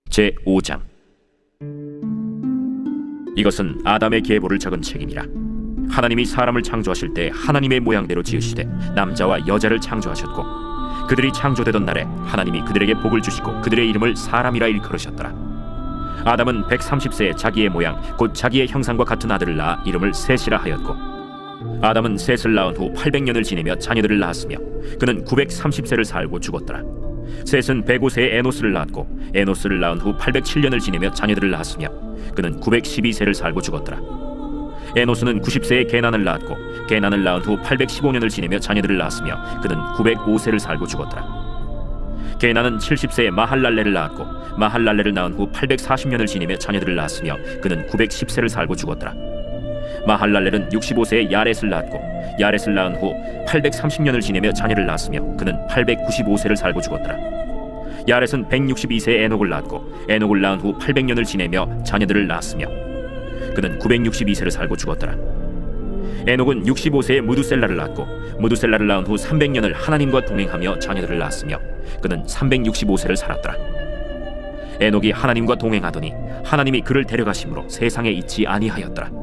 제5장. 이것은 아담의 계보를 적은 책이니라. 하나님이 사람을 창조하실 때 하나님의 모양대로 지으시되 남자와 여자를 창조하셨고, 그들이 창조되던 날에 하나님이 그들에게 복을 주시고 그들의 이름을 사람이라 일컬으셨더라. 아담은 130세에 자기의 모양 곧 자기의 형상과 같은 아들을 낳아 이름을 셋이라 하였고, 아담은 셋을 낳은 후 800년을 지내며 자녀들을 낳았으며 그는 930세를 살고 죽었더라. 셋은 105세에 에노스를 낳았고, 에노스를 낳은 후 807년을 지내며 자녀들을 낳았으며 그는 912세를 살고 죽었더라. 에노스는 90세에 게난을 낳았고, 게난을 낳은 후 815년을 지내며 자녀들을 낳았으며 그는 905세를 살고 죽었더라. 게난은 70세에 마할랄레를 낳았고, 마할랄레를 낳은 후 840년을 지내며 자녀들을 낳았으며 그는 910세를 살고 죽었더라. 마할랄렐은 65세에 야렛을 낳았고, 야렛을 낳은 후 830년을 지내며 자녀를 낳았으며 그는 895세를 살고 죽었더라. 야렛은 162세에 에녹을 낳았고, 에녹을 낳은 후 800년을 지내며 자녀들을 낳았으며 그는 962세를 살고 죽었더라. 에녹은 65세에 무두셀라를 낳았고, 무두셀라를 낳은 후 300년을 하나님과 동행하며 자녀들을 낳았으며 그는 365세를 살았더라. 에녹이 하나님과 동행하더니 하나님이 그를 데려가심으로 세상에 있지 아니하였더라.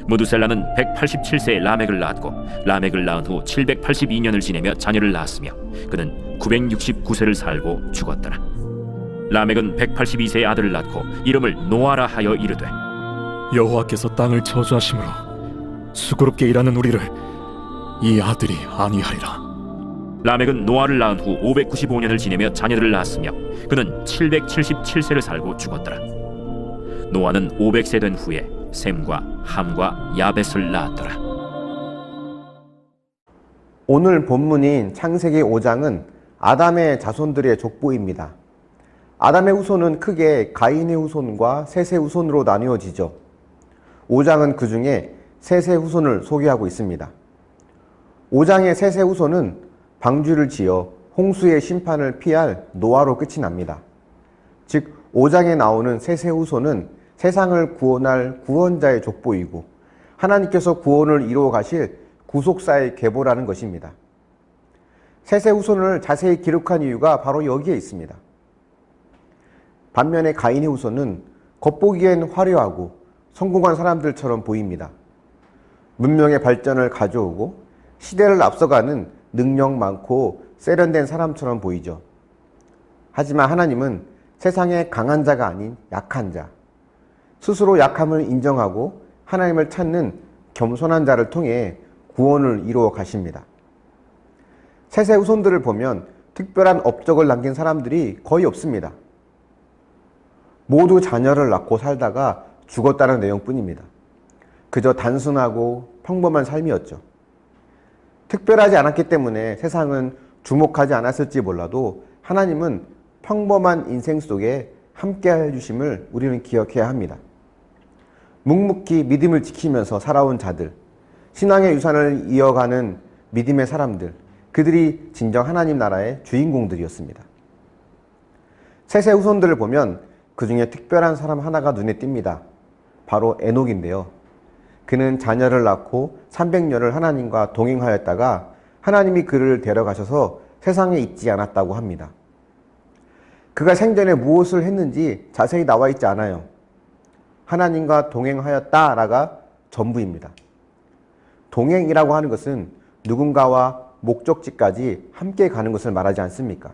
무두셀라는 187세에 라멕을 낳았고, 라멕을 낳은 후 782년을 지내며 자녀를 낳았으며 그는 969세를 살고 죽었더라. 라멕은 182세에 아들을 낳고 이름을 노아라 하여 이르되, 여호와께서 땅을 저주하심으로 수고롭게 일하는 우리를 이 아들이 아니하리라. 라멕은 노아를 낳은 후 595년을 지내며 자녀들을 낳았으며 그는 777세를 살고 죽었더라. 노아는 500세 된 후에 셈과 함과 야벳을 낳았더라. 오늘 본문인 창세기 5장은 아담의 자손들의 족보입니다. 아담의 후손은 크게 가인의 후손과 셋의 후손으로 나뉘어지죠. 5장은 그 중에 셋의 후손을 소개하고 있습니다. 5장의 셋의 후손은 방주를 지어 홍수의 심판을 피할 노아로 끝이 납니다. 즉 5장에 나오는 셋의 후손은 세상을 구원할 구원자의 족보이고 하나님께서 구원을 이루어 가실 구속사의 계보라는 것입니다. 셋의 후손을 자세히 기록한 이유가 바로 여기에 있습니다. 반면에 가인의 후손은 겉보기엔 화려하고 성공한 사람들처럼 보입니다. 문명의 발전을 가져오고 시대를 앞서가는 능력 많고 세련된 사람처럼 보이죠. 하지만 하나님은 세상에 강한 자가 아닌 약한 자, 스스로 약함을 인정하고 하나님을 찾는 겸손한 자를 통해 구원을 이루어 가십니다. 셋의 후손들을 보면 특별한 업적을 남긴 사람들이 거의 없습니다. 모두 자녀를 낳고 살다가 죽었다는 내용뿐입니다. 그저 단순하고 평범한 삶이었죠. 특별하지 않았기 때문에 세상은 주목하지 않았을지 몰라도 하나님은 평범한 인생 속에 함께 해주심을 우리는 기억해야 합니다. 묵묵히 믿음을 지키면서 살아온 자들, 신앙의 유산을 이어가는 믿음의 사람들, 그들이 진정 하나님 나라의 주인공들이었습니다. 셋의 후손들을 보면 그 중에 특별한 사람 하나가 눈에 띕니다. 바로 에녹인데요. 그는 자녀를 낳고 300년을 하나님과 동행하였다가 하나님이 그를 데려가셔서 세상에 있지 않았다고 합니다. 그가 생전에 무엇을 했는지 자세히 나와 있지 않아요. 하나님과 동행하였다라가 전부입니다. 동행이라고 하는 것은 누군가와 목적지까지 함께 가는 것을 말하지 않습니까?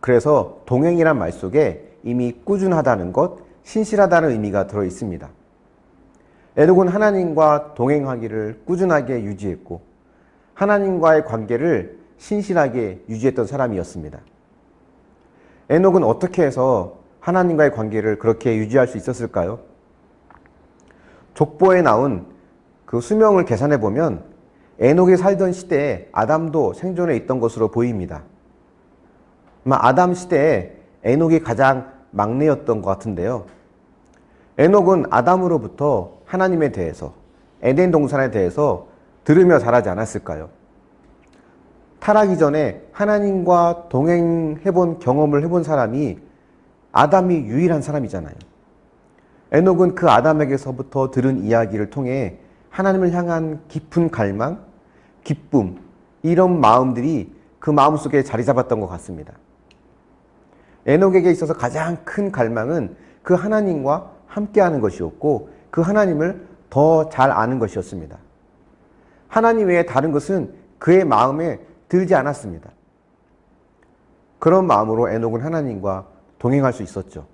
그래서 동행이란 말 속에 이미 꾸준하다는 것, 신실하다는 의미가 들어 있습니다. 에녹은 하나님과 동행하기를 꾸준하게 유지했고 하나님과의 관계를 신실하게 유지했던 사람이었습니다. 에녹은 어떻게 해서 하나님과의 관계를 그렇게 유지할 수 있었을까요? 족보에 나온 그 수명을 계산해 보면 에녹이 살던 시대에 아담도 생존해 있던 것으로 보입니다. 아마 아담 시대에 에녹이 가장 막내였던 것 같은데요. 에녹은 아담으로부터 하나님에 대해서, 에덴 동산에 대해서 들으며 자라지 않았을까요? 타락이 전에 하나님과 동행해본 경험을 해본 사람이 아담이 유일한 사람이잖아요. 에녹은 그 아담에게서부터 들은 이야기를 통해 하나님을 향한 깊은 갈망, 기쁨, 이런 마음들이 그 마음속에 자리 잡았던 것 같습니다. 에녹에게 있어서 가장 큰 갈망은 그 하나님과 함께하는 것이었고 그 하나님을 더 잘 아는 것이었습니다. 하나님 외에 다른 것은 그의 마음에 들지 않았습니다. 그런 마음으로 에녹은 하나님과 동행할 수 있었죠.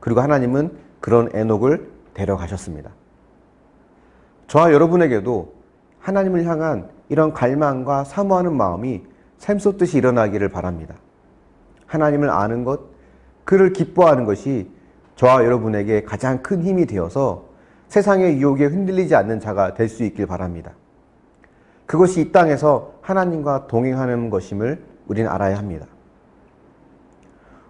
그리고 하나님은 그런 에녹을 데려가셨습니다. 저와 여러분에게도 하나님을 향한 이런 갈망과 사모하는 마음이 샘솟듯이 일어나기를 바랍니다. 하나님을 아는 것, 그를 기뻐하는 것이 저와 여러분에게 가장 큰 힘이 되어서 세상의 유혹에 흔들리지 않는 자가 될 수 있길 바랍니다. 그것이 이 땅에서 하나님과 동행하는 것임을 우리는 알아야 합니다.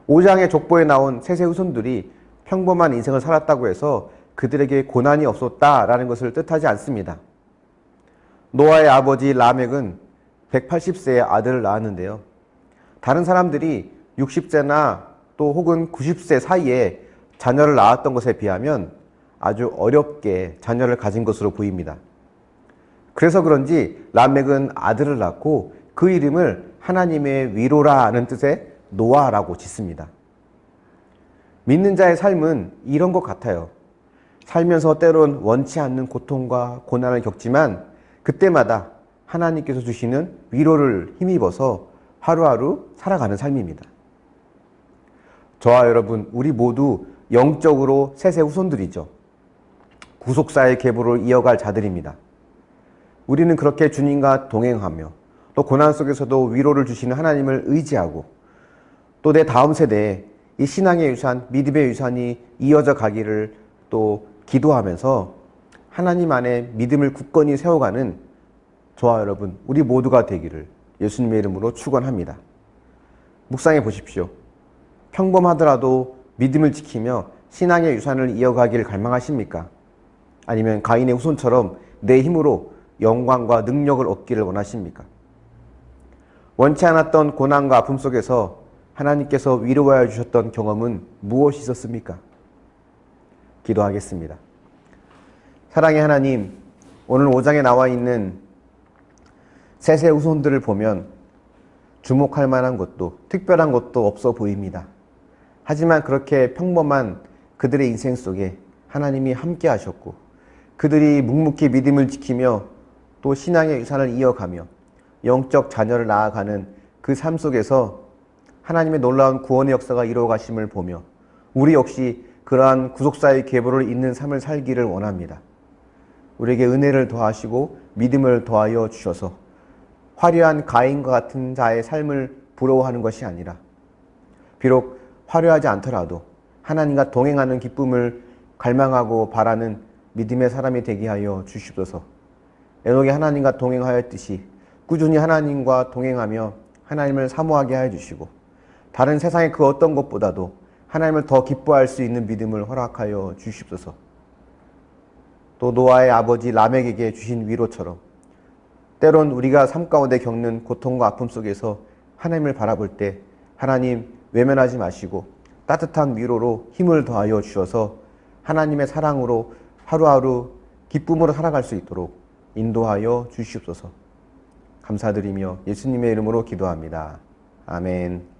5장의 족보에 나온 셋의 후손들이 평범한 인생을 살았다고 해서 그들에게 고난이 없었다라는 것을 뜻하지 않습니다. 노아의 아버지 라멕은 180세의 아들을 낳았는데요. 다른 사람들이 60세나 또 혹은 90세 사이에 자녀를 낳았던 것에 비하면 아주 어렵게 자녀를 가진 것으로 보입니다. 그래서 그런지 라멕은 아들을 낳고 그 이름을 하나님의 위로라는 뜻의 노아라고 짓습니다. 믿는 자의 삶은 이런 것 같아요. 살면서 때론 원치 않는 고통과 고난을 겪지만 그때마다 하나님께서 주시는 위로를 힘입어서 하루하루 살아가는 삶입니다. 저와 여러분, 우리 모두 영적으로 셋의 후손들이죠. 구속사의 계보를 이어갈 자들입니다. 우리는 그렇게 주님과 동행하며 또 고난 속에서도 위로를 주시는 하나님을 의지하고 또 내 다음 세대에 이 신앙의 유산, 믿음의 유산이 이어져 가기를 또 기도하면서 하나님 안에 믿음을 굳건히 세워가는 저와 여러분, 우리 모두가 되기를 예수님의 이름으로 축원합니다. 묵상해 보십시오. 평범하더라도 믿음을 지키며 신앙의 유산을 이어가기를 갈망하십니까? 아니면 가인의 후손처럼 내 힘으로 영광과 능력을 얻기를 원하십니까? 원치 않았던 고난과 아픔 속에서 하나님께서 위로하여 주셨던 경험은 무엇이 있었습니까? 기도하겠습니다. 사랑의 하나님, 오늘 5장에 나와 있는 셋의 후손들을 보면 주목할 만한 것도 특별한 것도 없어 보입니다. 하지만 그렇게 평범한 그들의 인생 속에 하나님이 함께 하셨고 그들이 묵묵히 믿음을 지키며 또 신앙의 유산을 이어가며 영적 자녀를 낳아가는 그 삶 속에서 하나님의 놀라운 구원의 역사가 이루어가심을 보며 우리 역시 그러한 구속사의 계보를 잇는 삶을 살기를 원합니다. 우리에게 은혜를 더하시고 믿음을 더하여 주셔서 화려한 가인과 같은 자의 삶을 부러워하는 것이 아니라 비록 화려하지 않더라도 하나님과 동행하는 기쁨을 갈망하고 바라는 믿음의 사람이 되게 하여 주시옵소서. 에녹이 하나님과 동행하였듯이 꾸준히 하나님과 동행하며 하나님을 사모하게 하여 주시고 다른 세상의 그 어떤 것보다도 하나님을 더 기뻐할 수 있는 믿음을 허락하여 주시옵소서. 또 노아의 아버지 라멕에게 주신 위로처럼 때론 우리가 삶 가운데 겪는 고통과 아픔 속에서 하나님을 바라볼 때 하나님 외면하지 마시고 따뜻한 위로로 힘을 더하여 주셔서 하나님의 사랑으로 하루하루 기쁨으로 살아갈 수 있도록 인도하여 주시옵소서. 감사드리며 예수님의 이름으로 기도합니다. 아멘.